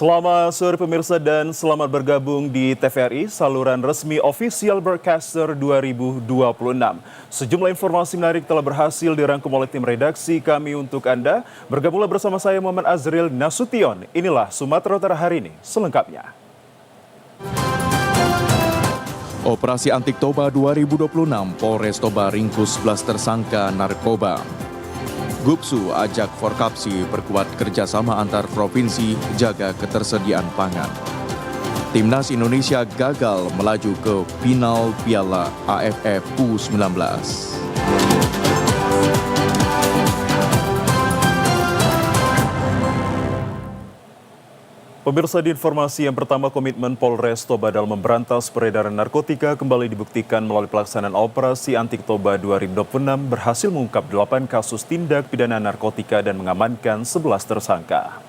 Selamat sore pemirsa dan selamat bergabung di TVRI, saluran resmi Official Broadcaster 2026. Sejumlah informasi menarik telah berhasil dirangkum oleh tim redaksi kami untuk Anda. Bergabunglah bersama saya Muhammad Azril Nasution. Inilah Sumatera Utara hari ini selengkapnya. Operasi Antik Toba 2026, Polres Toba ringkus 11 tersangka narkoba. Gupsu ajak Forkapsi perkuat kerjasama antar provinsi jaga ketersediaan pangan. Timnas Indonesia gagal melaju ke final Piala AFF U19. Pemirsa, di informasi yang pertama, komitmen Polres Toba dalam memberantas peredaran narkotika kembali dibuktikan melalui pelaksanaan Operasi Antik Toba 2026 berhasil mengungkap 8 kasus tindak pidana narkotika dan mengamankan 11 tersangka.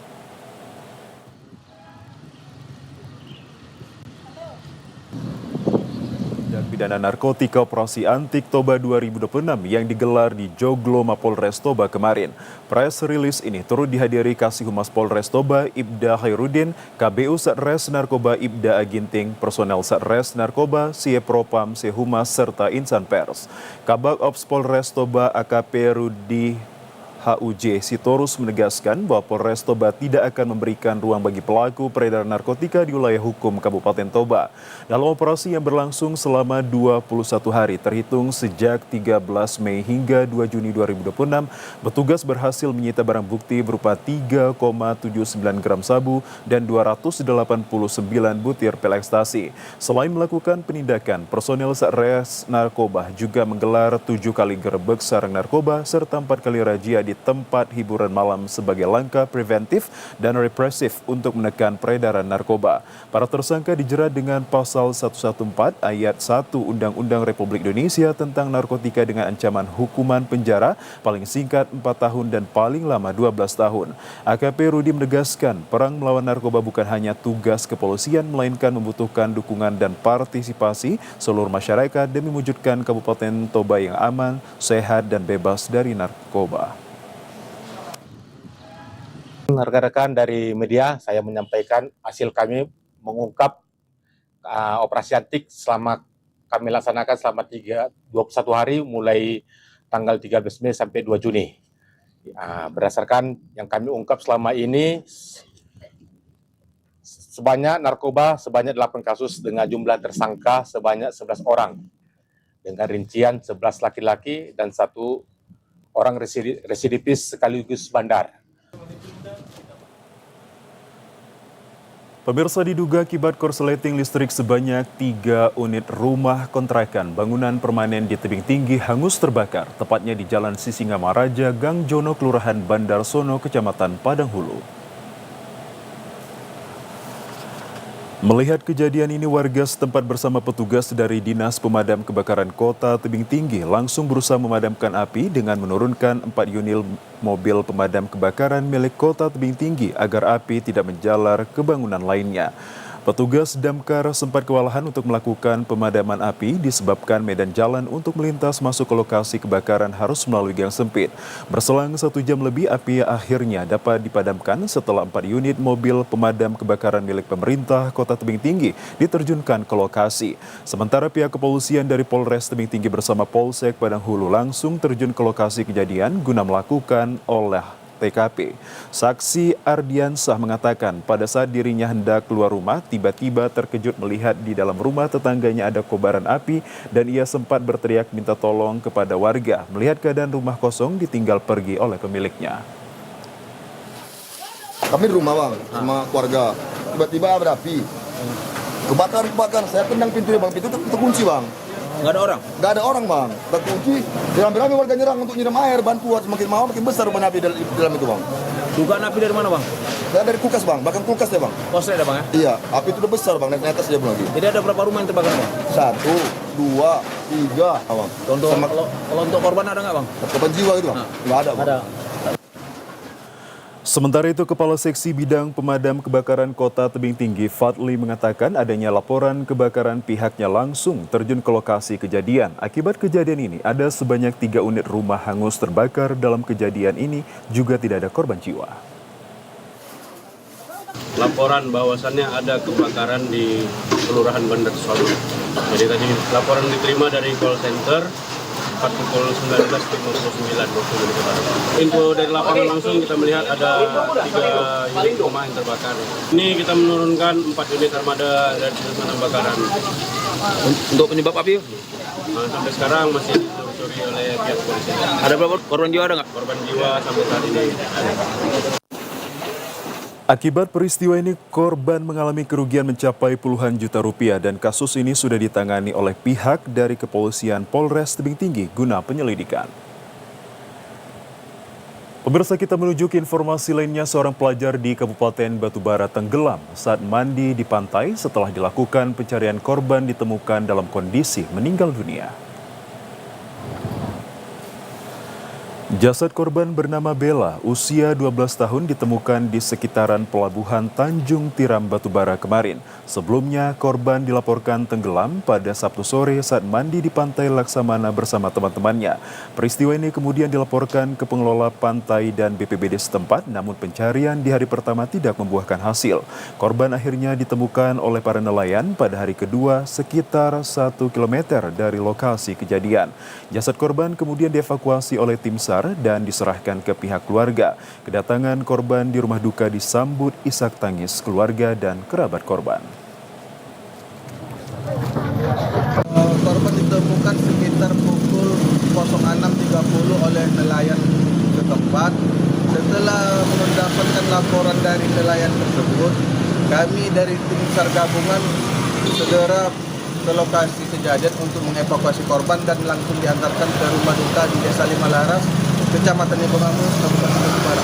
Pidana narkotika Operasi Antik Toba 2026 yang digelar di Joglo Mapolres Toba kemarin. Press release ini turut dihadiri Kasih Humas Polres Toba Ibda Khairuddin, KBU Satres Narkoba Ibda Aginting, personel Satres Narkoba, Siepropam, Sehumas, serta insan pers. Kabag Ops Polres Toba AKP Rudi HUJ Sitorus menegaskan bahwa Polres Toba tidak akan memberikan ruang bagi pelaku peredaran narkotika di wilayah hukum Kabupaten Toba. Dalam operasi yang berlangsung selama 21 hari terhitung sejak 13 Mei hingga 2 Juni 2026, petugas berhasil menyita barang bukti berupa 3,79 gram sabu dan 289 butir pil ekstasi. Selain melakukan penindakan, personel Satres Narkoba juga menggelar 7 kali gerebek sarang narkoba serta 4 kali razia di tempat hiburan malam sebagai langkah preventif dan represif untuk menekan peredaran narkoba. Para tersangka dijerat dengan pasal 114 ayat 1 Undang-Undang Republik Indonesia tentang narkotika dengan ancaman hukuman penjara paling singkat 4 tahun dan paling lama 12 tahun. AKP Rudi menegaskan perang melawan narkoba bukan hanya tugas kepolisian melainkan membutuhkan dukungan dan partisipasi seluruh masyarakat demi mewujudkan Kabupaten Toba yang aman, sehat dan bebas dari narkoba. Rekan-rekan dari media, saya menyampaikan hasil kami mengungkap operasi antik selama kami laksanakan selama 21 hari mulai tanggal 13 Mei sampai 2 Juni. Berdasarkan yang kami ungkap selama ini, narkoba sebanyak 8 kasus dengan jumlah tersangka sebanyak 11 orang. Dengan rincian 11 laki-laki dan 1 orang residivis sekaligus bandar. Pemirsa, diduga akibat korsleting listrik sebanyak 3 unit rumah kontrakan bangunan permanen di tebing tinggi hangus terbakar, tepatnya di Jalan Sisingamaraja, Gang Jono, Kelurahan Bandar Sono, Kecamatan Padang Hulu. Melihat kejadian ini, warga setempat bersama petugas dari Dinas Pemadam Kebakaran Kota Tebing Tinggi langsung berusaha memadamkan api dengan menurunkan 4 unit mobil pemadam kebakaran milik Kota Tebing Tinggi agar api tidak menjalar ke bangunan lainnya. Petugas damkar sempat kewalahan untuk melakukan pemadaman api disebabkan medan jalan untuk melintas masuk ke lokasi kebakaran harus melalui gang sempit. Berselang 1 jam lebih, api akhirnya dapat dipadamkan setelah 4 unit mobil pemadam kebakaran milik pemerintah Kota Tebing Tinggi diterjunkan ke lokasi. Sementara pihak kepolisian dari Polres Tebing Tinggi bersama Polsek Padang Hulu langsung terjun ke lokasi kejadian guna melakukan olah TKP. Saksi Ardiansah mengatakan pada saat dirinya hendak keluar rumah, tiba-tiba terkejut melihat di dalam rumah tetangganya ada kobaran api dan ia sempat berteriak minta tolong kepada warga. Melihat keadaan rumah kosong ditinggal pergi oleh pemiliknya. Kami di rumah bang, sama keluarga. Tiba-tiba ada api. Kebakaran. Saya tendang pintunya bang, pintu terkunci bang. Nggak ada orang? Nggak ada orang bang, terkunci. Ramai-ramai warga nyerang untuk nyiram air, bantuan semakin mau makin besar rumah api di dalam itu bang. Dugaan api dari mana bang? Dari kulkas bang, bahkan kulkas ya bang. Kosnya ada bang ya? Iya, api itu udah besar bang, naik atas dia lagi. Jadi ada berapa rumah yang terbakar bang? 1, 2, 3 bang. Kalau untuk korban ada nggak bang? Korban jiwa gitu bang? Nggak ada bang. Ada. Sementara itu, Kepala Seksi Bidang Pemadam Kebakaran Kota Tebing Tinggi Fadli mengatakan adanya laporan kebakaran pihaknya langsung terjun ke lokasi kejadian. Akibat kejadian ini, ada sebanyak 3 unit rumah hangus terbakar. Dalam kejadian ini juga tidak ada korban jiwa. laporan bahwasannya ada kebakaran di Kelurahan Bandar Solu. Jadi tadi laporan diterima dari call center 4 pukul 19.59 waktu Indonesia Barat. Info dari lapangan langsung kita melihat ada 3 unit rumah yang terbakar. Ini kita menurunkan 4 unit armada dari pemadam kebakaran. Untuk penyebab api? Sampai sekarang masih ditelusuri oleh pihak polisi. Ada berapa korban jiwa ada nggak? Korban jiwa sampai saat ini ada. Akibat peristiwa ini, korban mengalami kerugian mencapai puluhan juta rupiah dan kasus ini sudah ditangani oleh pihak dari Kepolisian Polres Tebing Tinggi guna penyelidikan. Pemirsa, kita menuju ke informasi lainnya. Seorang pelajar di Kabupaten Batubara tenggelam saat mandi di pantai setelah dilakukan pencarian. Korban ditemukan dalam kondisi meninggal dunia. Jasad korban bernama Bella, usia 12 tahun, ditemukan di sekitaran pelabuhan Tanjung Tiram, Batubara kemarin. Sebelumnya, korban dilaporkan tenggelam pada Sabtu sore saat mandi di Pantai Laksamana bersama teman-temannya. Peristiwa ini kemudian dilaporkan ke pengelola pantai dan BPBD setempat, namun pencarian di hari pertama tidak membuahkan hasil. Korban akhirnya ditemukan oleh para nelayan pada hari kedua sekitar 1 km dari lokasi kejadian. Jasad korban kemudian dievakuasi oleh tim SAR dan diserahkan ke pihak keluarga. Kedatangan korban di rumah duka disambut isak tangis keluarga dan kerabat korban. Korban ditemukan sekitar pukul 06.30 oleh nelayan setempat. Setelah mendapatkan laporan dari nelayan tersebut, kami dari tim SAR gabungan segera ke lokasi kejadian untuk mengevakuasi korban dan langsung diantarkan ke rumah duka di Desa Lima Laras, Kecamatan Ibogamus, Kabupaten Batubara.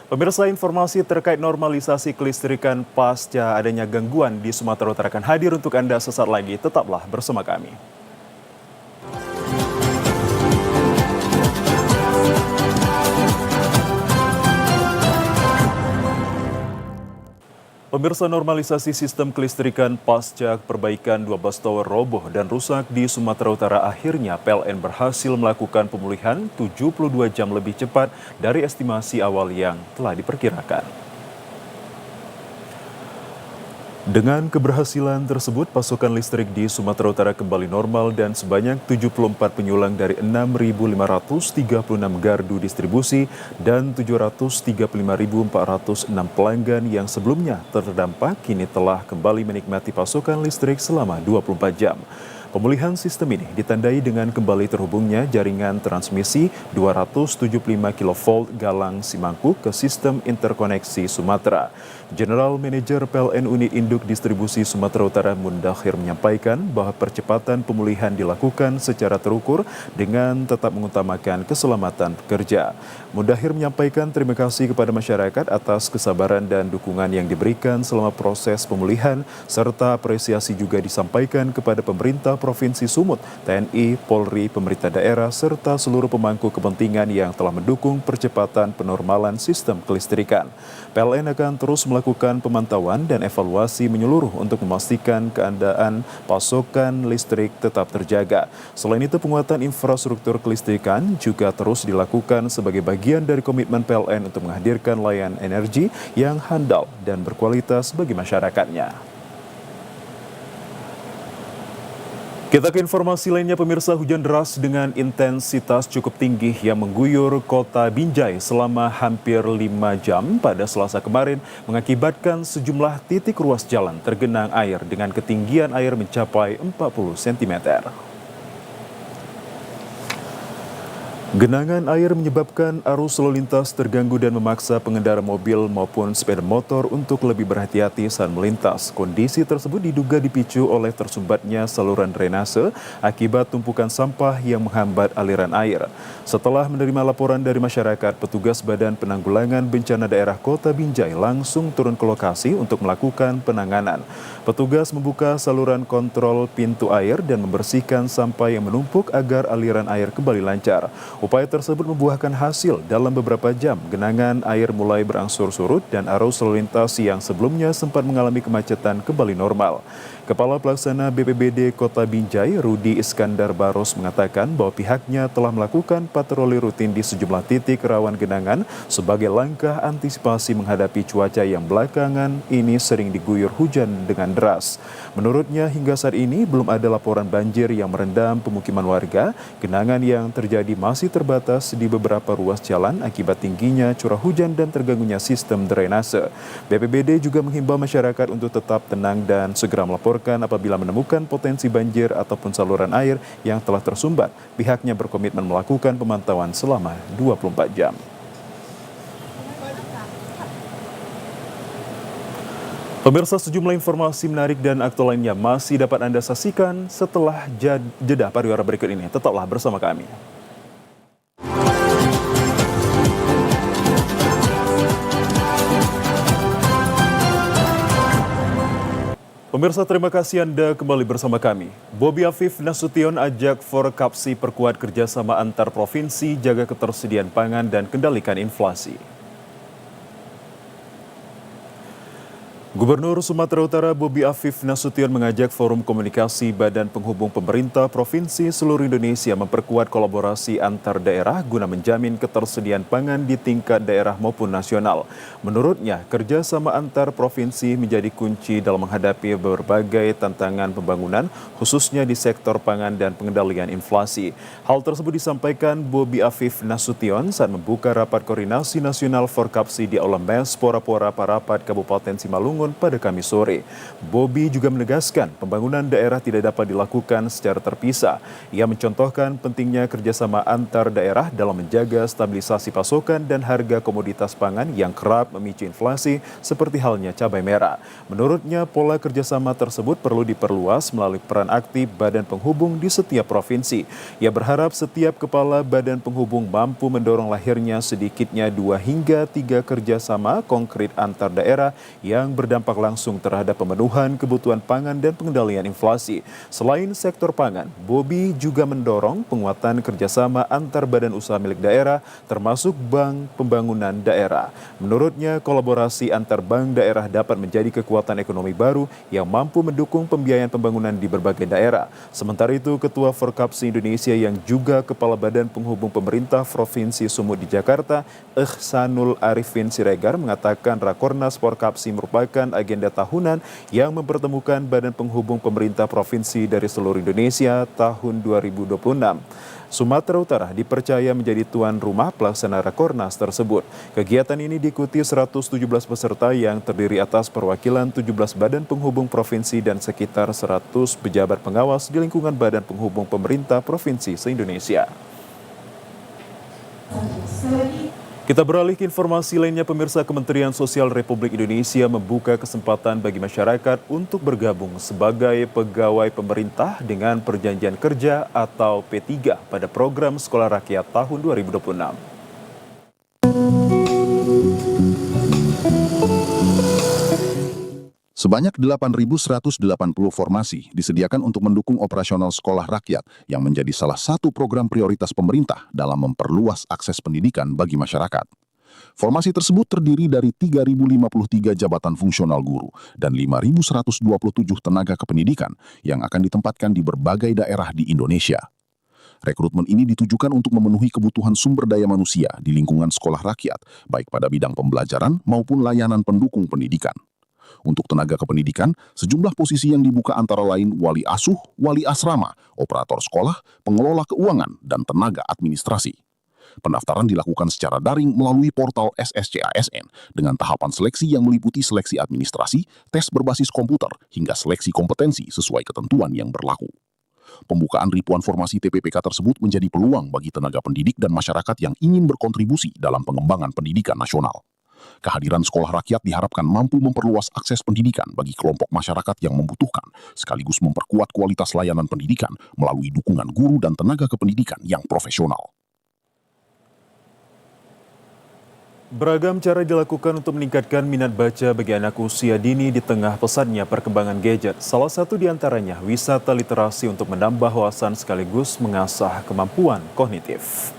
Pemirsa, informasi terkait normalisasi kelistrikan pasca adanya gangguan di Sumatera Utara akan hadir untuk Anda sesaat lagi. Tetaplah bersama kami. Pemirsa, normalisasi sistem kelistrikan pasca perbaikan 12 tower roboh dan rusak di Sumatera Utara, akhirnya PLN berhasil melakukan pemulihan 72 jam lebih cepat dari estimasi awal yang telah diperkirakan. Dengan keberhasilan tersebut, pasokan listrik di Sumatera Utara kembali normal dan sebanyak 74 penyulang dari 6.536 gardu distribusi dan 735.406 pelanggan yang sebelumnya terdampak kini telah kembali menikmati pasokan listrik selama 24 jam. Pemulihan sistem ini ditandai dengan kembali terhubungnya jaringan transmisi 275 kV Galang Simangku ke sistem interkoneksi Sumatera. General Manager PLN Unit Induk Distribusi Sumatera Utara Mundahir menyampaikan bahwa percepatan pemulihan dilakukan secara terukur dengan tetap mengutamakan keselamatan pekerja. Mundahir menyampaikan terima kasih kepada masyarakat atas kesabaran dan dukungan yang diberikan selama proses pemulihan, serta apresiasi juga disampaikan kepada pemerintah Provinsi Sumut, TNI, Polri, pemerintah daerah, serta seluruh pemangku kepentingan yang telah mendukung percepatan penormalan sistem kelistrikan. PLN akan terus melakukan pemantauan dan evaluasi menyeluruh untuk memastikan keadaan pasokan listrik tetap terjaga. Selain itu, penguatan infrastruktur kelistrikan juga terus dilakukan sebagai bagian dari komitmen PLN untuk menghadirkan layanan energi yang handal dan berkualitas bagi masyarakatnya. Kita ke informasi lainnya, pemirsa. Hujan deras dengan intensitas cukup tinggi yang mengguyur kota Binjai selama hampir 5 jam pada Selasa kemarin mengakibatkan sejumlah titik ruas jalan tergenang air dengan ketinggian air mencapai 40 cm. Genangan air menyebabkan arus lalu lintas terganggu dan memaksa pengendara mobil maupun sepeda motor untuk lebih berhati-hati saat melintas. Kondisi tersebut diduga dipicu oleh tersumbatnya saluran drainase akibat tumpukan sampah yang menghambat aliran air. Setelah menerima laporan dari masyarakat, petugas Badan Penanggulangan Bencana Daerah Kota Binjai langsung turun ke lokasi untuk melakukan penanganan. Petugas membuka saluran kontrol pintu air dan membersihkan sampah yang menumpuk agar aliran air kembali lancar. Upaya tersebut membuahkan hasil. Dalam beberapa jam, genangan air mulai berangsur surut dan arus lalu lintas yang sebelumnya sempat mengalami kemacetan kembali normal. Kepala Pelaksana BPBD Kota Binjai, Rudi Iskandar Baros mengatakan bahwa pihaknya telah melakukan patroli rutin di sejumlah titik rawan genangan sebagai langkah antisipasi menghadapi cuaca yang belakangan ini sering diguyur hujan dengan deras. Menurutnya hingga saat ini belum ada laporan banjir yang merendam pemukiman warga. Genangan yang terjadi masih terbatas di beberapa ruas jalan akibat tingginya curah hujan dan terganggunya sistem drainase. BPBD juga menghimbau masyarakat untuk tetap tenang dan segera melaporkan apabila menemukan potensi banjir ataupun saluran air yang telah tersumbat. Pihaknya berkomitmen melakukan pemantauan selama 24 jam. Pemirsa, sejumlah informasi menarik dan aktual lainnya masih dapat Anda saksikan setelah jeda pariwara berikut ini. Tetaplah bersama kami. Pemirsa, terima kasih Anda kembali bersama kami. Bobi Afif Nasution ajak Forkapsi perkuat kerjasama antar provinsi, jaga ketersediaan pangan dan kendalikan inflasi. Gubernur Sumatera Utara Bobi Afif Nasution mengajak Forum Komunikasi Badan Penghubung Pemerintah Provinsi seluruh Indonesia memperkuat kolaborasi antar daerah guna menjamin ketersediaan pangan di tingkat daerah maupun nasional. Menurutnya, kerjasama antar provinsi menjadi kunci dalam menghadapi berbagai tantangan pembangunan, khususnya di sektor pangan dan pengendalian inflasi. Hal tersebut disampaikan Bobi Afif Nasution saat membuka rapat koordinasi nasional Forkapsi di Aula Mes Pora-Pora Parapat Kabupaten Simalungun pada Kamis sore. Bobi juga menegaskan pembangunan daerah tidak dapat dilakukan secara terpisah. Ia mencontohkan pentingnya kerjasama antar daerah dalam menjaga stabilisasi pasokan dan harga komoditas pangan yang kerap memicu inflasi seperti halnya cabai merah. Menurutnya, pola kerjasama tersebut perlu diperluas melalui peran aktif badan penghubung di setiap provinsi. Ia berharap setiap kepala badan penghubung mampu mendorong lahirnya sedikitnya 2 hingga 3 kerjasama konkret antar daerah yang berdampak langsung terhadap pemenuhan kebutuhan pangan dan pengendalian inflasi. Selain sektor pangan, Bobi juga mendorong penguatan kerjasama antar badan usaha milik daerah, termasuk Bank Pembangunan Daerah. Menurutnya, kolaborasi antar bank daerah dapat menjadi kekuatan ekonomi baru yang mampu mendukung pembiayaan pembangunan di berbagai daerah. Sementara itu, Ketua Forkapsi Indonesia yang juga Kepala Badan Penghubung Pemerintah Provinsi Sumut di Jakarta, Ihsanul Arifin Siregar, mengatakan Rakornas Forkapsi merupakan agenda tahunan yang mempertemukan badan penghubung pemerintah provinsi dari seluruh Indonesia tahun 2026. Sumatera Utara dipercaya menjadi tuan rumah pelaksana Rakornas tersebut. Kegiatan ini diikuti 117 peserta yang terdiri atas perwakilan 17 badan penghubung provinsi dan sekitar 100 pejabat pengawas di lingkungan badan penghubung pemerintah provinsi se-Indonesia. Kita beralih ke informasi lainnya, pemirsa. Kementerian Sosial Republik Indonesia membuka kesempatan bagi masyarakat untuk bergabung sebagai pegawai pemerintah dengan perjanjian kerja atau P3 pada program Sekolah Rakyat tahun 2026. Sebanyak 8.180 formasi disediakan untuk mendukung operasional sekolah rakyat yang menjadi salah satu program prioritas pemerintah dalam memperluas akses pendidikan bagi masyarakat. Formasi tersebut terdiri dari 3.053 jabatan fungsional guru dan 5.127 tenaga kependidikan yang akan ditempatkan di berbagai daerah di Indonesia. Rekrutmen ini ditujukan untuk memenuhi kebutuhan sumber daya manusia di lingkungan sekolah rakyat, baik pada bidang pembelajaran maupun layanan pendukung pendidikan. Untuk tenaga kependidikan, sejumlah posisi yang dibuka antara lain wali asuh, wali asrama, operator sekolah, pengelola keuangan, dan tenaga administrasi. Pendaftaran dilakukan secara daring melalui portal SSCASN dengan tahapan seleksi yang meliputi seleksi administrasi, tes berbasis komputer, hingga seleksi kompetensi sesuai ketentuan yang berlaku. Pembukaan ribuan formasi TPPK tersebut menjadi peluang bagi tenaga pendidik dan masyarakat yang ingin berkontribusi dalam pengembangan pendidikan nasional. Kehadiran sekolah rakyat diharapkan mampu memperluas akses pendidikan bagi kelompok masyarakat yang membutuhkan, sekaligus memperkuat kualitas layanan pendidikan melalui dukungan guru dan tenaga kependidikan yang profesional. Beragam cara dilakukan untuk meningkatkan minat baca bagi anak usia dini di tengah pesatnya perkembangan gadget. Salah satu di antaranya wisata literasi untuk menambah wawasan sekaligus mengasah kemampuan kognitif.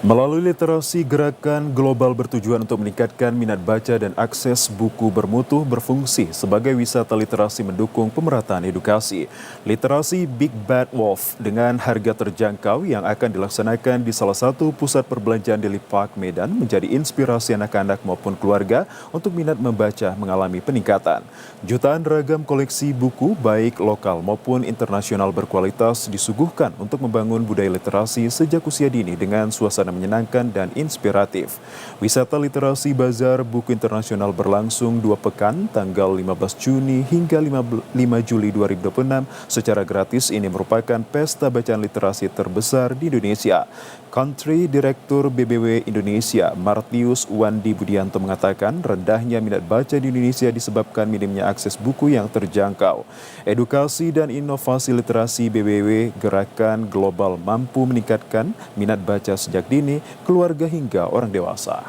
Melalui literasi, gerakan global bertujuan untuk meningkatkan minat baca dan akses buku bermutu berfungsi sebagai wisata literasi mendukung pemerataan edukasi. Literasi Big Bad Wolf dengan harga terjangkau yang akan dilaksanakan di salah satu pusat perbelanjaan di Lipak, Medan menjadi inspirasi anak-anak maupun keluarga untuk minat membaca mengalami peningkatan. Jutaan ragam koleksi buku baik lokal maupun internasional berkualitas disuguhkan untuk membangun budaya literasi sejak usia dini dengan suasana menyenangkan dan inspiratif. Wisata literasi Bazar Buku Internasional berlangsung 2 pekan, tanggal 15 Juni hingga 5 Juli 2026 secara gratis. Ini merupakan pesta bacaan literasi terbesar di Indonesia. Country Direktur BBW Indonesia, Martius Wandi Budianto mengatakan rendahnya minat baca di Indonesia disebabkan minimnya akses buku yang terjangkau. Edukasi dan inovasi literasi BBW Gerakan Global mampu meningkatkan minat baca sejak dini, keluarga hingga orang dewasa.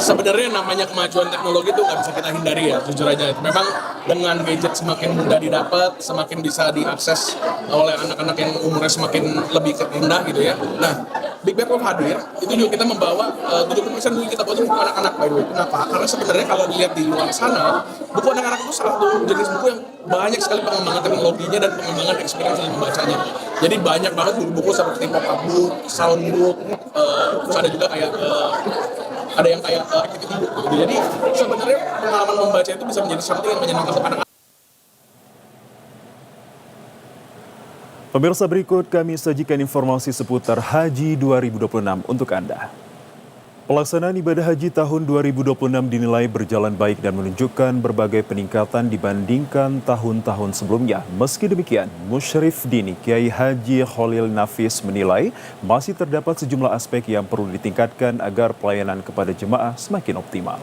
Sebenarnya namanya kemajuan teknologi itu nggak bisa kita hindari ya, jujur aja. Memang dengan gadget semakin mudah didapat, semakin bisa diakses oleh anak-anak yang umurnya semakin lebih rendah gitu ya. Nah, Big Bad Wolf hadir, itu juga kita membawa 70% buku kita buat buku anak-anak, by the way. Kenapa? Karena sebenarnya kalau dilihat di luar sana, buku anak-anak itu salah satu jenis buku yang banyak sekali pengembangan teknologinya dan pengembangan experience dalam membacanya. Jadi banyak banget buku-buku seperti pop-up book, sound book, terus ada juga kayak ada yang kayak activity book gitu. Jadi sebenarnya pengalaman membaca itu bisa menjadi sesuatu yang menyenangkan untuk anak-anak. Pemirsa, berikut kami sajikan informasi seputar Haji 2026 untuk Anda. Pelaksanaan ibadah haji tahun 2026 dinilai berjalan baik dan menunjukkan berbagai peningkatan dibandingkan tahun-tahun sebelumnya. Meski demikian, Musyrif Dini Kiai Haji Khalil Nafis menilai masih terdapat sejumlah aspek yang perlu ditingkatkan agar pelayanan kepada jemaah semakin optimal.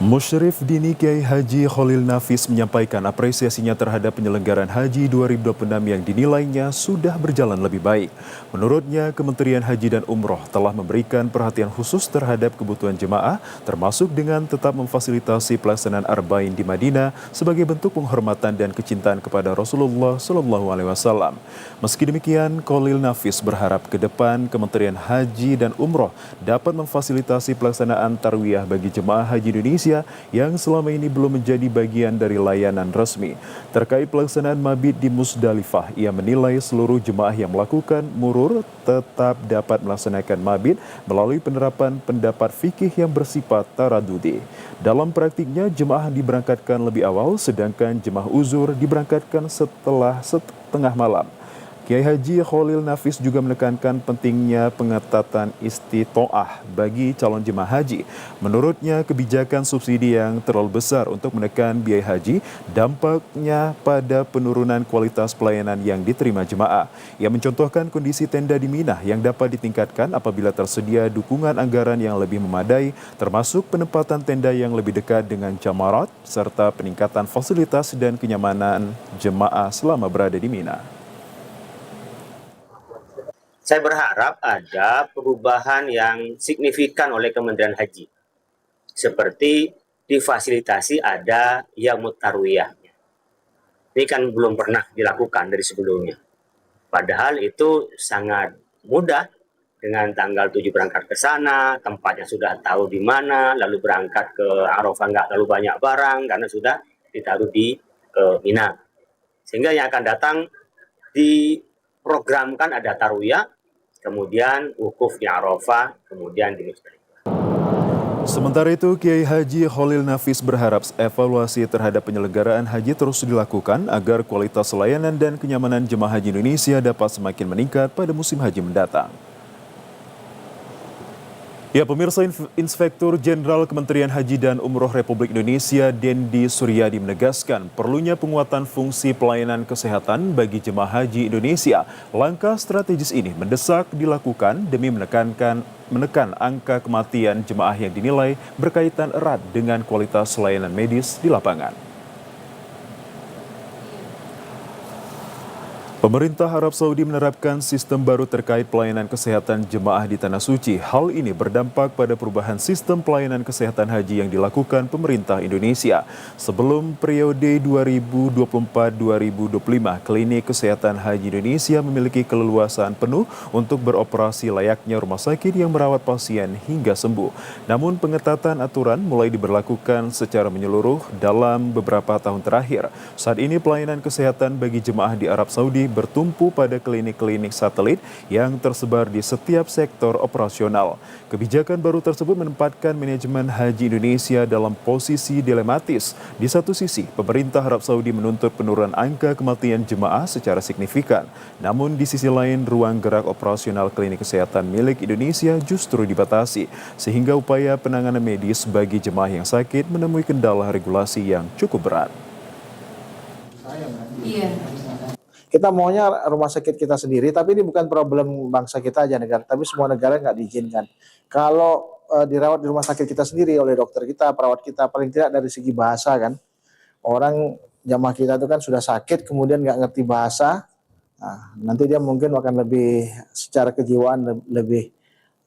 Musyrif Dini Kiai Haji Khalil Nafis menyampaikan apresiasinya terhadap penyelenggaraan Haji 2026 yang dinilainya sudah berjalan lebih baik. Menurutnya, Kementerian Haji dan Umroh telah memberikan perhatian khusus terhadap kebutuhan jemaah, termasuk dengan tetap memfasilitasi pelaksanaan Arba'in di Madinah sebagai bentuk penghormatan dan kecintaan kepada Rasulullah SAW. Meski demikian, Khalil Nafis berharap ke depan Kementerian Haji dan Umroh dapat memfasilitasi pelaksanaan tarwiyah bagi jemaah haji Indonesia yang selama ini belum menjadi bagian dari layanan resmi. Terkait pelaksanaan mabit di Musdalifah, ia menilai seluruh jemaah yang melakukan murur tetap dapat melaksanakan mabit melalui penerapan pendapat fikih yang bersifat taradudi. Dalam praktiknya, jemaah diberangkatkan lebih awal, sedangkan jemaah uzur diberangkatkan setelah setengah malam. Kiai Haji Khalil Nafis juga menekankan pentingnya pengetatan istitoah bagi calon jemaah haji. Menurutnya, kebijakan subsidi yang terlalu besar untuk menekan biaya haji dampaknya pada penurunan kualitas pelayanan yang diterima jemaah. Ia mencontohkan kondisi tenda di Mina yang dapat ditingkatkan apabila tersedia dukungan anggaran yang lebih memadai, termasuk penempatan tenda yang lebih dekat dengan jamarat, serta peningkatan fasilitas dan kenyamanan jemaah selama berada di Mina. Saya berharap ada perubahan yang signifikan oleh Kementerian Haji. Seperti difasilitasi ada Yaumut Tarwiyah. Ini kan belum pernah dilakukan dari sebelumnya. Padahal itu sangat mudah, dengan tanggal 7 berangkat ke sana, tempatnya sudah tahu di mana, lalu berangkat ke Arafah nggak terlalu banyak barang karena sudah ditaruh di Mina. Sehingga yang akan datang diprogramkan ada tarwiyah, kemudian wukuf di Arafah, kemudian di Musdalifah. Sementara itu, Kiai Haji Khalil Nafis berharap evaluasi terhadap penyelenggaraan haji terus dilakukan agar kualitas layanan dan kenyamanan jemaah haji Indonesia dapat semakin meningkat pada musim haji mendatang. Ya, pemirsa, Inspektur Jenderal Kementerian Haji dan Umroh Republik Indonesia Dendi Suryadi menegaskan perlunya penguatan fungsi pelayanan kesehatan bagi jemaah haji Indonesia. Langkah strategis ini mendesak dilakukan demi menekan angka kematian jemaah yang dinilai berkaitan erat dengan kualitas layanan medis di lapangan. Pemerintah Arab Saudi menerapkan sistem baru terkait pelayanan kesehatan jemaah di Tanah Suci. Hal ini berdampak pada perubahan sistem pelayanan kesehatan haji yang dilakukan pemerintah Indonesia. Sebelum periode 2024-2025, Klinik Kesehatan Haji Indonesia memiliki keleluasaan penuh untuk beroperasi layaknya rumah sakit yang merawat pasien hingga sembuh. Namun pengetatan aturan mulai diberlakukan secara menyeluruh dalam beberapa tahun terakhir. Saat ini pelayanan kesehatan bagi jemaah di Arab Saudi bertumpu pada klinik-klinik satelit yang tersebar di setiap sektor operasional. Kebijakan baru tersebut menempatkan manajemen haji Indonesia dalam posisi dilematis. Di satu sisi, pemerintah Arab Saudi menuntut penurunan angka kematian jemaah secara signifikan. Namun di sisi lain, ruang gerak operasional klinik kesehatan milik Indonesia justru dibatasi, sehingga upaya penanganan medis bagi jemaah yang sakit menemui kendala regulasi yang cukup berat. Iya. Kita maunya rumah sakit kita sendiri, tapi ini bukan problem bangsa kita aja negara, tapi semua negara nggak diizinkan. Kalau dirawat di rumah sakit kita sendiri oleh dokter kita, perawat kita, paling tidak dari segi bahasa kan, orang jamaah kita itu kan sudah sakit, kemudian nggak ngerti bahasa, nah, nanti dia mungkin akan lebih secara kejiwaan lebih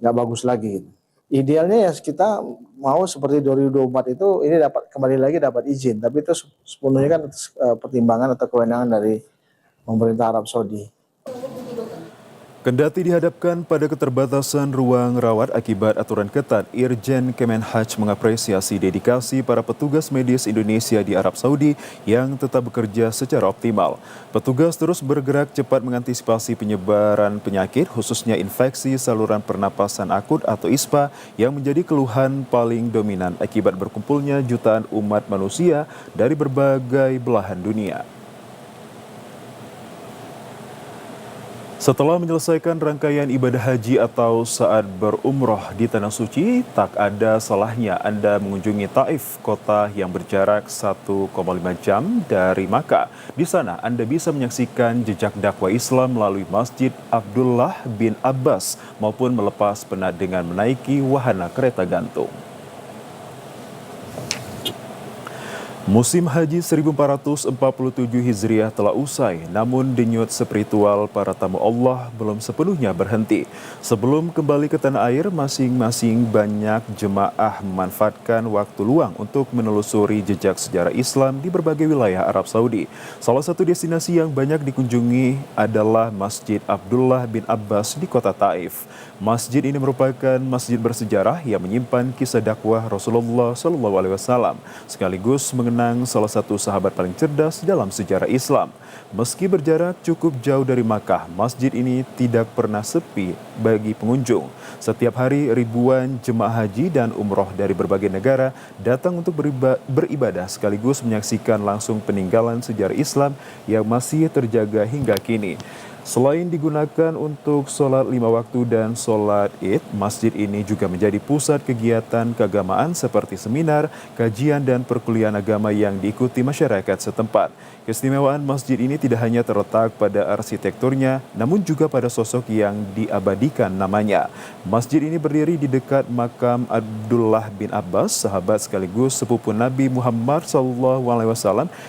nggak bagus lagi. Idealnya ya kita mau seperti 2024 itu ini dapat kembali lagi dapat izin, tapi itu sepenuhnya kan pertimbangan atau kewenangan dari pemerintah Arab Saudi. Kendati dihadapkan pada keterbatasan ruang rawat akibat aturan ketat, Irjen Kemenhaj mengapresiasi dedikasi para petugas medis Indonesia di Arab Saudi yang tetap bekerja secara optimal. Petugas terus bergerak cepat mengantisipasi penyebaran penyakit, khususnya infeksi saluran pernapasan akut atau ISPA yang menjadi keluhan paling dominan akibat berkumpulnya jutaan umat manusia dari berbagai belahan dunia. Setelah menyelesaikan rangkaian ibadah haji atau saat berumroh di Tanah Suci, tak ada salahnya Anda mengunjungi Taif, kota yang berjarak 1,5 jam dari Makkah. Di sana Anda bisa menyaksikan jejak dakwah Islam melalui Masjid Abdullah bin Abbas maupun melepas penat dengan menaiki wahana kereta gantung. Musim Haji 1447 Hijriah telah usai, namun denyut spiritual para tamu Allah belum sepenuhnya berhenti. Sebelum kembali ke tanah air, masing-masing banyak jemaah memanfaatkan waktu luang untuk menelusuri jejak sejarah Islam di berbagai wilayah Arab Saudi. Salah satu destinasi yang banyak dikunjungi adalah Masjid Abdullah bin Abbas di kota Taif. Masjid ini merupakan masjid bersejarah yang menyimpan kisah dakwah Rasulullah SAW, sekaligus mengenang salah satu sahabat paling cerdas dalam sejarah Islam. Meski berjarak cukup jauh dari Makkah, masjid ini tidak pernah sepi bagi pengunjung. Setiap hari ribuan jemaah haji dan umroh dari berbagai negara datang untuk beribadah sekaligus menyaksikan langsung peninggalan sejarah Islam yang masih terjaga hingga kini. Selain digunakan untuk sholat 5 waktu dan sholat Id, masjid ini juga menjadi pusat kegiatan keagamaan seperti seminar, kajian, dan perkuliahan agama yang diikuti masyarakat setempat. Keistimewaan masjid ini tidak hanya terletak pada arsitekturnya, namun juga pada sosok yang diabadikan namanya. Masjid ini berdiri di dekat makam Abdullah bin Abbas, sahabat sekaligus sepupu Nabi Muhammad SAW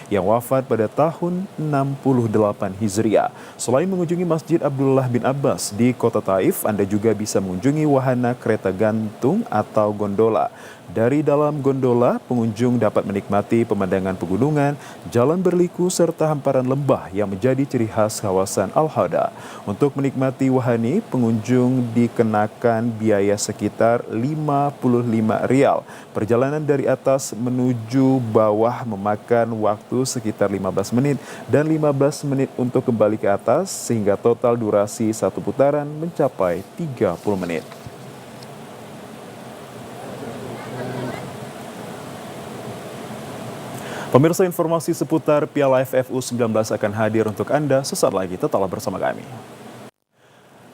yang wafat pada tahun 68 Hijriah. Selain mengunjungi Masjid Abdullah bin Abbas di kota Taif, Anda juga bisa mengunjungi wahana kereta gantung atau gondola. Dari dalam gondola, pengunjung dapat menikmati pemandangan pegunungan, jalan berliku, serta hamparan lembah yang menjadi ciri khas kawasan Al-Hada. Untuk menikmati wahani, pengunjung dikenakan biaya sekitar Rp55. Perjalanan dari atas menuju bawah memakan waktu sekitar 15 menit dan 15 menit untuk kembali ke atas, sehingga total durasi satu putaran mencapai 30 menit. Pemirsa, informasi seputar Piala AFF U19 akan hadir untuk Anda sesaat lagi. Tetaplah bersama kami.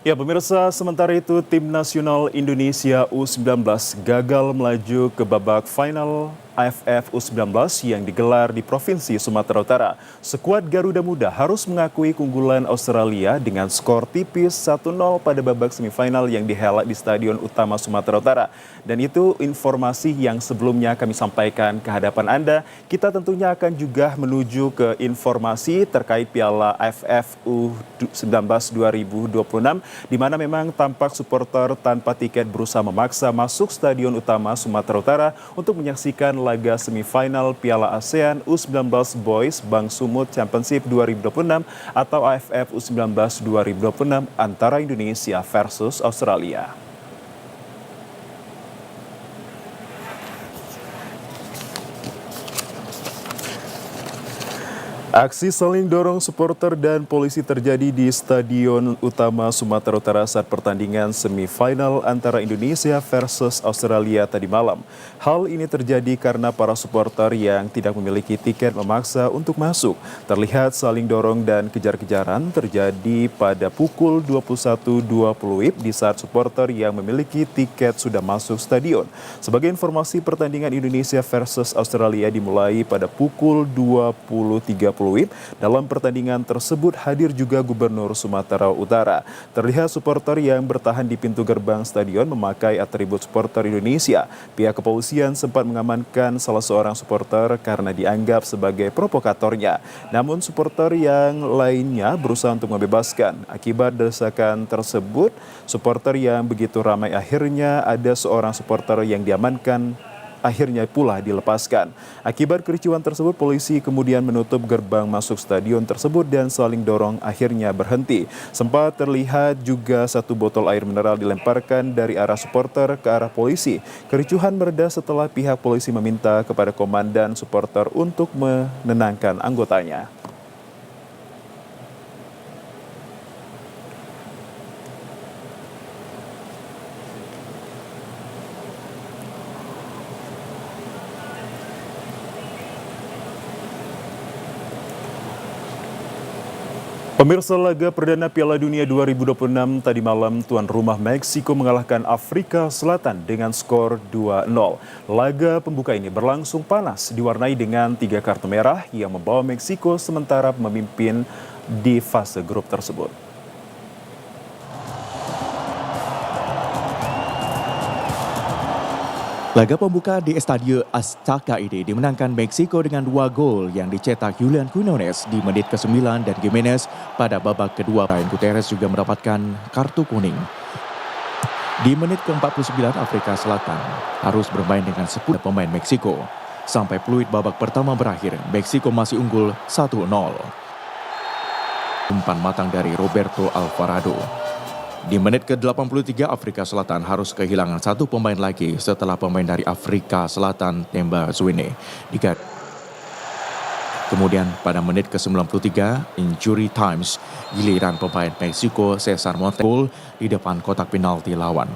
Ya pemirsa, sementara itu tim nasional Indonesia U19 gagal melaju ke babak final AFF U19 yang digelar di Provinsi Sumatera Utara. Skuad Garuda Muda harus mengakui keunggulan Australia dengan skor tipis 1-0 pada babak semifinal yang dihelat di Stadion Utama Sumatera Utara. Dan itu informasi yang sebelumnya kami sampaikan ke hadapan Anda. Kita tentunya akan juga menuju ke informasi terkait Piala AFF U19 2026, di mana memang tampak supporter tanpa tiket berusaha memaksa masuk Stadion Utama Sumatera Utara untuk menyaksikan laga semifinal Piala ASEAN U19 Boys Bank Sumut Championship 2026 atau AFF U19 2026 antara Indonesia versus Australia. Aksi saling dorong supporter dan polisi terjadi di Stadion Utama Sumatera Utara saat pertandingan semifinal antara Indonesia versus Australia tadi malam. Hal ini terjadi karena para supporter yang tidak memiliki tiket memaksa untuk masuk. Terlihat saling dorong dan kejar-kejaran terjadi pada pukul 21.20 WIB di saat supporter yang memiliki tiket sudah masuk stadion. Sebagai informasi, pertandingan Indonesia versus Australia dimulai pada pukul 20.30 WIB. Dalam pertandingan tersebut hadir juga Gubernur Sumatera Utara. Terlihat supporter yang bertahan di pintu gerbang stadion memakai atribut supporter Indonesia. Pihak kepolisian sempat mengamankan salah seorang supporter karena dianggap sebagai provokatornya. Namun supporter yang lainnya berusaha untuk membebaskan. Akibat desakan tersebut, supporter yang begitu ramai akhirnya ada seorang supporter yang diamankan akhirnya pula dilepaskan. Akibat kericuan tersebut, polisi kemudian menutup gerbang masuk stadion tersebut dan saling dorong akhirnya berhenti. Sempat terlihat juga satu botol air mineral dilemparkan dari arah supporter ke arah polisi. Kericuhan mereda setelah pihak polisi meminta kepada komandan supporter untuk menenangkan anggotanya. Pemirsa, laga perdana Piala Dunia 2026 tadi malam tuan rumah Meksiko mengalahkan Afrika Selatan dengan skor 2-0. Laga pembuka ini berlangsung panas, diwarnai dengan 3 kartu merah yang membawa Meksiko sementara memimpin di fase grup tersebut. Laga pembuka di Estadio Azteca ini dimenangkan Meksiko dengan 2 gol yang dicetak Julian Quinones di menit ke-9 dan Gimenez pada babak kedua. Brian Gutierrez juga mendapatkan kartu kuning. Di menit ke-49 Afrika Selatan harus bermain dengan 10 pemain Meksiko. Sampai peluit babak pertama berakhir, Meksiko masih unggul 1-0. Umpan matang dari Roberto Alvarado. Di menit ke-83 Afrika Selatan harus kehilangan 1 pemain lagi setelah pemain dari Afrika Selatan Temba Zwane diganti. Kemudian pada menit ke-93 injury times, giliran pemain Meksiko Cesar Montes gol di depan kotak penalti lawan.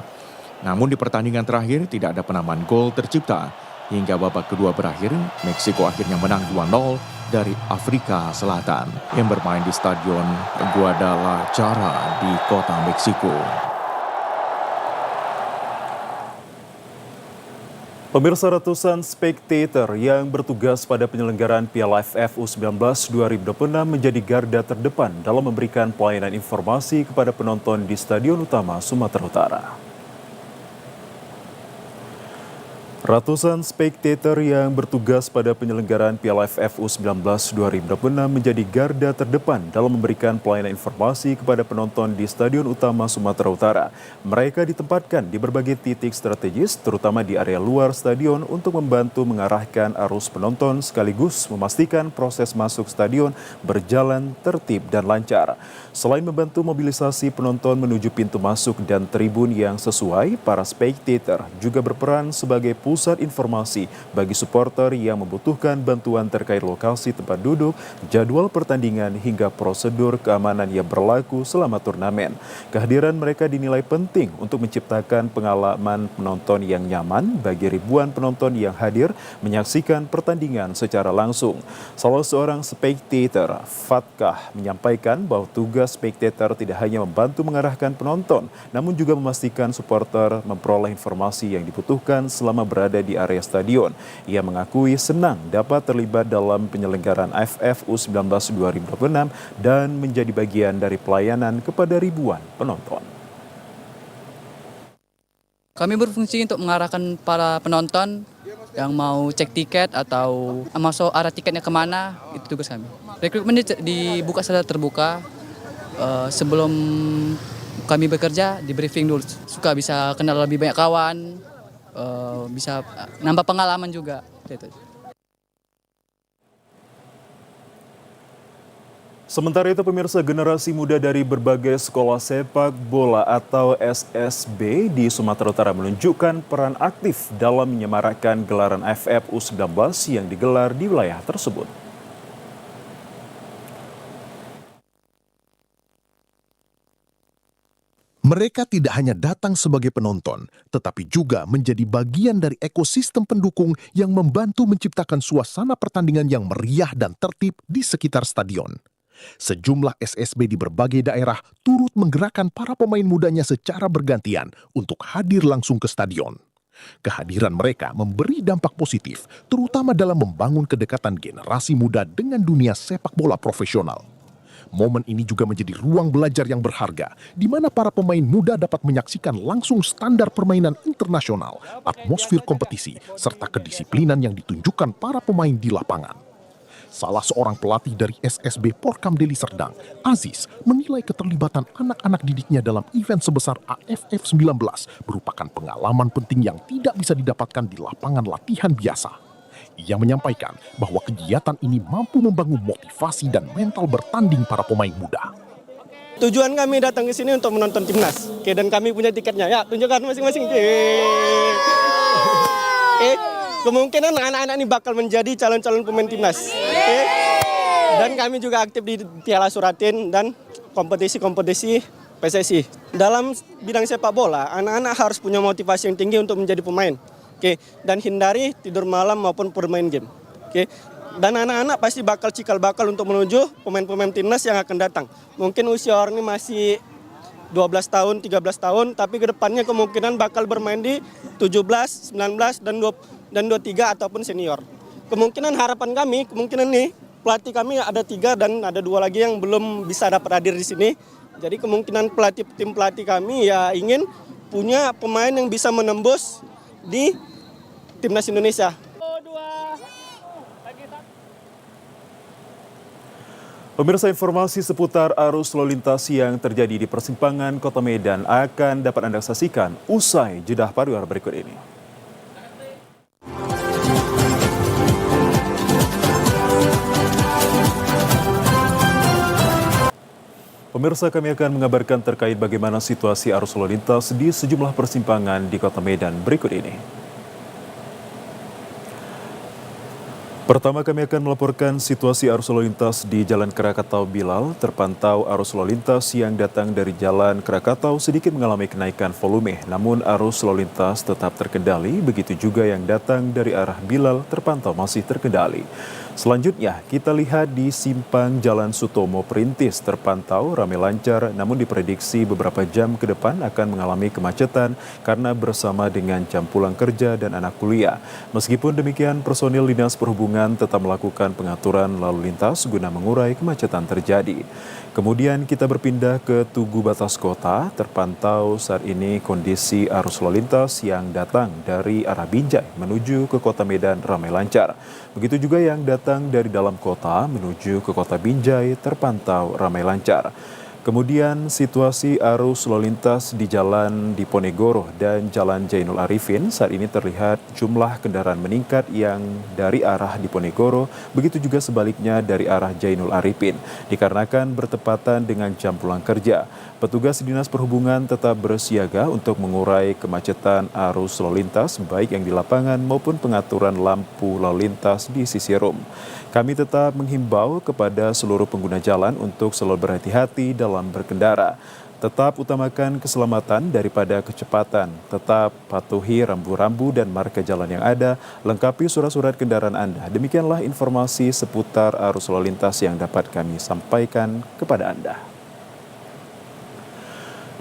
Namun di pertandingan terakhir tidak ada penamaan gol tercipta. Hingga babak kedua berakhir, Meksiko akhirnya menang 2-0 dari Afrika Selatan yang bermain di Stadion Guadalajara di kota Meksiko. Pemirsa, ratusan spectator yang bertugas pada penyelenggaraan Piala AFF U19 2026 menjadi garda terdepan dalam memberikan pelayanan informasi kepada penonton di Stadion Utama Sumatera Utara. Ratusan spectator yang bertugas pada penyelenggaraan Piala AFF U19 2026 menjadi garda terdepan dalam memberikan pelayanan informasi kepada penonton di Stadion Utama Sumatera Utara. Mereka ditempatkan di berbagai titik strategis, terutama di area luar stadion untuk membantu mengarahkan arus penonton sekaligus memastikan proses masuk stadion berjalan tertib dan lancar. Selain membantu mobilisasi penonton menuju pintu masuk dan tribun yang sesuai, para spectator juga berperan sebagai pusat informasi bagi supporter yang membutuhkan bantuan terkait lokasi tempat duduk, jadwal pertandingan hingga prosedur keamanan yang berlaku selama turnamen. Kehadiran mereka dinilai penting untuk menciptakan pengalaman penonton yang nyaman bagi ribuan penonton yang hadir menyaksikan pertandingan secara langsung. Salah seorang spectator, Fatkah, menyampaikan bahwa tugas spectator tidak hanya membantu mengarahkan penonton, namun juga memastikan supporter memperoleh informasi yang dibutuhkan selama berada berada di area stadion. Ia mengakui senang dapat terlibat dalam penyelenggaraan AFF U19 2026 dan menjadi bagian dari pelayanan kepada ribuan penonton. Kami berfungsi untuk mengarahkan para penonton yang mau cek tiket atau masuk arah tiketnya kemana, itu tugas kami. Rekrutmen dibuka secara terbuka, sebelum kami bekerja di briefing dulu, suka bisa kenal lebih banyak kawan, bisa nambah pengalaman juga. Sementara itu pemirsa, generasi muda dari berbagai sekolah sepak bola atau SSB di Sumatera Utara menunjukkan peran aktif dalam menyemarakkan gelaran AFF U19 yang digelar di wilayah tersebut. Mereka tidak hanya datang sebagai penonton, tetapi juga menjadi bagian dari ekosistem pendukung yang membantu menciptakan suasana pertandingan yang meriah dan tertib di sekitar stadion. Sejumlah SSB di berbagai daerah turut menggerakkan para pemain mudanya secara bergantian untuk hadir langsung ke stadion. Kehadiran mereka memberi dampak positif, terutama dalam membangun kedekatan generasi muda dengan dunia sepak bola profesional. Momen ini juga menjadi ruang belajar yang berharga, di mana para pemain muda dapat menyaksikan langsung standar permainan internasional, atmosfer kompetisi, serta kedisiplinan yang ditunjukkan para pemain di lapangan. Salah seorang pelatih dari SSB Porkam Deli Serdang, Aziz, menilai keterlibatan anak-anak didiknya dalam event sebesar AFF 19 merupakan pengalaman penting yang tidak bisa didapatkan di lapangan latihan biasa. Ia menyampaikan bahwa kegiatan ini mampu membangun motivasi dan mental bertanding para pemain muda. Tujuan kami datang ke sini untuk menonton timnas. Oke, dan kami punya tiketnya. Ya, tunjukkan masing-masing. Kemungkinan anak-anak ini bakal menjadi calon-calon pemain timnas. Oke. Dan kami juga aktif di Piala Suratin dan kompetisi-kompetisi PSSI. Dalam bidang sepak bola, anak-anak harus punya motivasi yang tinggi untuk menjadi pemain. Oke, dan hindari tidur malam maupun bermain game. Oke. Dan anak-anak pasti bakal cikal bakal untuk menuju pemain-pemain timnas yang akan datang. Mungkin usia orang ini masih 12 tahun, 13 tahun, tapi kedepannya kemungkinan bakal bermain di 17, 19, dan 23 ataupun senior. Kemungkinan harapan kami, kemungkinan nih pelatih kami ada 3 dan ada 2 lagi yang belum bisa dapat hadir di sini. Jadi kemungkinan tim pelatih kami ya ingin punya pemain yang bisa menembus di timnas Indonesia. Pemirsa, informasi seputar arus lalu lintas yang terjadi di persimpangan Kota Medan akan dapat Anda saksikan usai jeda pariwara berikut ini. Pemirsa, kami akan mengabarkan terkait bagaimana situasi arus lalu lintas di sejumlah persimpangan di Kota Medan berikut ini. Pertama, kami akan melaporkan situasi arus lalu lintas di Jalan Krakatau Bilal. Terpantau arus lalu lintas yang datang dari Jalan Krakatau sedikit mengalami kenaikan volume, namun arus lalu lintas tetap terkendali. Begitu juga yang datang dari arah Bilal terpantau masih terkendali. Selanjutnya, kita lihat di simpang Jalan Sutomo Perintis terpantau ramai lancar, namun diprediksi beberapa jam ke depan akan mengalami kemacetan karena bersama dengan jam pulang kerja dan anak kuliah. Meskipun demikian, personil Dinas Perhubungan tetap melakukan pengaturan lalu lintas guna mengurai kemacetan terjadi. Kemudian kita berpindah ke Tugu Batas Kota, terpantau saat ini kondisi arus lalu lintas yang datang dari arah Binjai menuju ke Kota Medan ramai lancar. Begitu juga yang datang dari dalam kota menuju ke Kota Binjai terpantau ramai lancar. Kemudian situasi arus lalu lintas di Jalan Diponegoro dan Jalan Jainul Arifin saat ini terlihat jumlah kendaraan meningkat yang dari arah Diponegoro, begitu juga sebaliknya dari arah Jainul Arifin, dikarenakan bertepatan dengan jam pulang kerja. Petugas Dinas Perhubungan tetap bersiaga untuk mengurai kemacetan arus lalu lintas, baik yang di lapangan maupun pengaturan lampu lalu lintas di sisi rum. Kami tetap menghimbau kepada seluruh pengguna jalan untuk selalu berhati-hati dalam berkendara. Tetap utamakan keselamatan daripada kecepatan. Tetap patuhi rambu-rambu dan marka jalan yang ada. Lengkapi surat-surat kendaraan Anda. Demikianlah informasi seputar arus lalu lintas yang dapat kami sampaikan kepada Anda.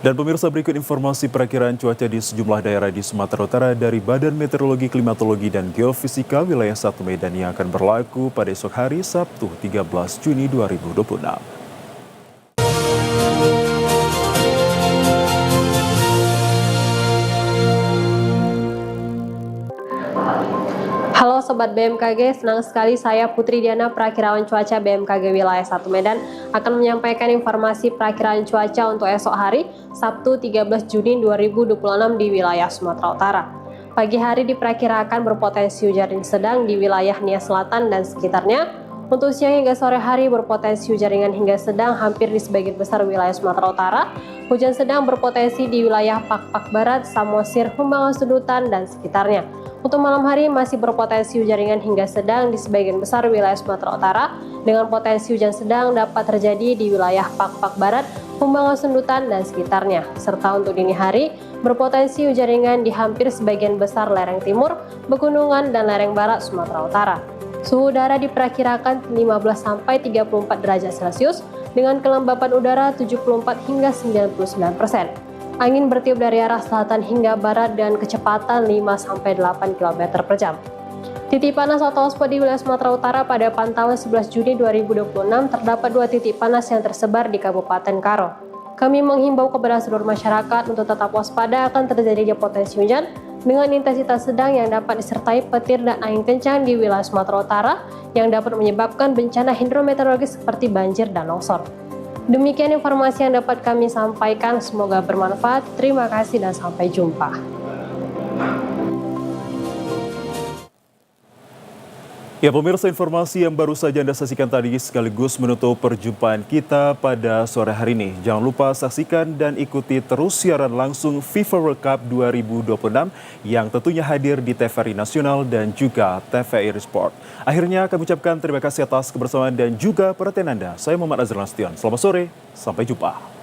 Dan pemirsa, berikut informasi perakiraan cuaca di sejumlah daerah di Sumatera Utara dari Badan Meteorologi, Klimatologi, dan Geofisika wilayah 1 Medan yang akan berlaku pada esok hari Sabtu 13 Juni 2026. Halo Sobat BMKG, senang sekali saya Putri Diana, perakirawan cuaca BMKG wilayah 1 Medan akan menyampaikan informasi perakiraan cuaca untuk esok hari Sabtu 13 Juni 2026 di wilayah Sumatera Utara. Pagi hari diperkirakan berpotensi hujan sedang di wilayah Nia Selatan dan sekitarnya. Untuk siang hingga sore hari berpotensi hujan ringan hingga sedang hampir di sebagian besar wilayah Sumatera Utara. Hujan sedang berpotensi di wilayah Pak-Pak Barat, Samosir, Humbangan Sudutan, dan sekitarnya. Untuk malam hari masih berpotensi hujan ringan hingga sedang di sebagian besar wilayah Sumatera Utara, dengan potensi hujan sedang dapat terjadi di wilayah Pak-Pak Barat, Humbangan Sudutan, dan sekitarnya. Serta untuk dini hari, berpotensi hujan ringan di hampir sebagian besar lereng timur, pegunungan, dan lereng barat Sumatera Utara. Suhu udara diperkirakan 15-34 derajat Celcius dengan kelembapan udara 74 hingga 99%. Angin bertiup dari arah selatan hingga barat dengan kecepatan 5-8 km per jam. Titik panas atau hotspot di wilayah Sumatera Utara pada pantauan 11 Juni 2026 terdapat 2 titik panas yang tersebar di Kabupaten Karo. Kami menghimbau kepada seluruh masyarakat untuk tetap waspada akan terjadinya potensi hujan dengan intensitas sedang yang dapat disertai petir dan angin kencang di wilayah Sumatera Utara yang dapat menyebabkan bencana hidrometeorologis seperti banjir dan longsor. Demikian informasi yang dapat kami sampaikan, semoga bermanfaat. Terima kasih dan sampai jumpa. Ya pemirsa, informasi yang baru saja Anda saksikan tadi sekaligus menutup perjumpaan kita pada sore hari ini. Jangan lupa saksikan dan ikuti terus siaran langsung FIFA World Cup 2026 yang tentunya hadir di TVRI Nasional dan juga TVRI Sport. Akhirnya kami ucapkan terima kasih atas kebersamaan dan juga perhatian Anda. Saya Muhammad Azhar Nasution. Selamat sore, sampai jumpa.